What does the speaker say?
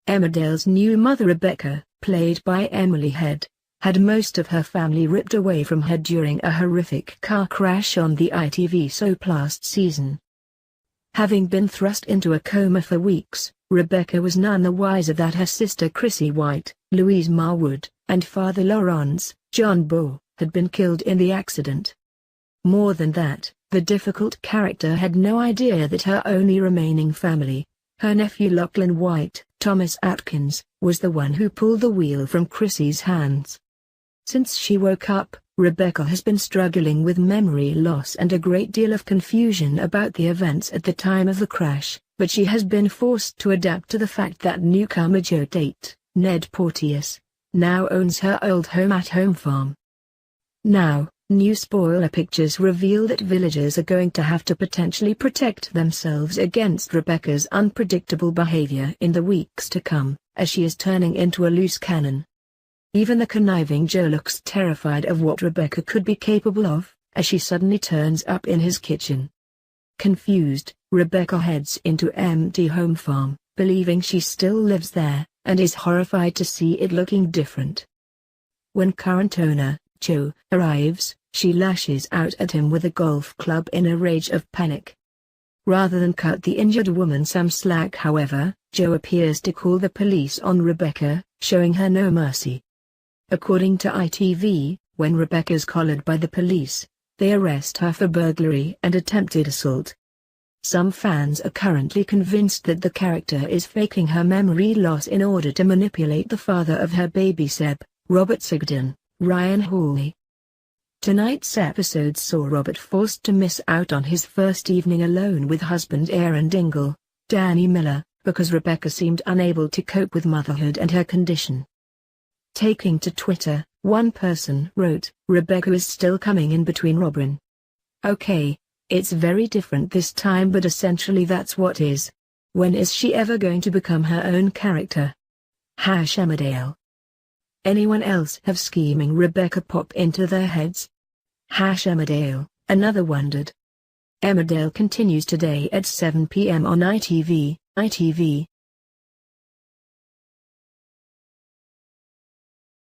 Emmerdale's new mother Rebecca, played by Emily Head, had most of her family ripped away from her during a horrific car crash on the ITV soap last season. Having been thrust into a coma for weeks, Rebecca was none the wiser that her sister Chrissy White, Louise Marwood, and father Laurence, John Bow, had been killed in the accident. More than that, the difficult character had no idea that her only remaining family, her nephew Lachlan White, Thomas Atkins, was the one who pulled the wheel from Chrissy's hands. Since she woke up, Rebecca has been struggling with memory loss and a great deal of confusion about the events at the time of the crash, but she has been forced to adapt to the fact that newcomer Joe Tate, Ned Porteous, now owns her old home at Home Farm. Now, new spoiler pictures reveal that villagers are going to have to potentially protect themselves against Rebecca's unpredictable behavior in the weeks to come, as she is turning into a loose cannon. Even the conniving Joe looks terrified of what Rebecca could be capable of, as she suddenly turns up in his kitchen. Confused, Rebecca heads into empty Home Farm, believing she still lives there, and is horrified to see it looking different. When current owner, Joe, arrives, she lashes out at him with a golf club in a rage of panic. Rather than cut the injured woman some slack, however, Joe appears to call the police on Rebecca, showing her no mercy. According to ITV, when Rebecca's collared by the police, they arrest her for burglary and attempted assault. Some fans are currently convinced that the character is faking her memory loss in order to manipulate the father of her baby Seb, Robert Sigden, Ryan Hawley. Tonight's episode saw Robert forced to miss out on his first evening alone with husband Aaron Dingle, Danny Miller, because Rebecca seemed unable to cope with motherhood and her condition. Taking to Twitter, one person wrote, "Rebecca is still coming in between Robin. Okay, it's very different this time, but essentially that's what is. When is she ever going to become her own character? Emmerdale. Anyone else have scheming Rebecca pop into their heads? Emmerdale," another wondered. Emmerdale continues today at 7 p.m. on ITV.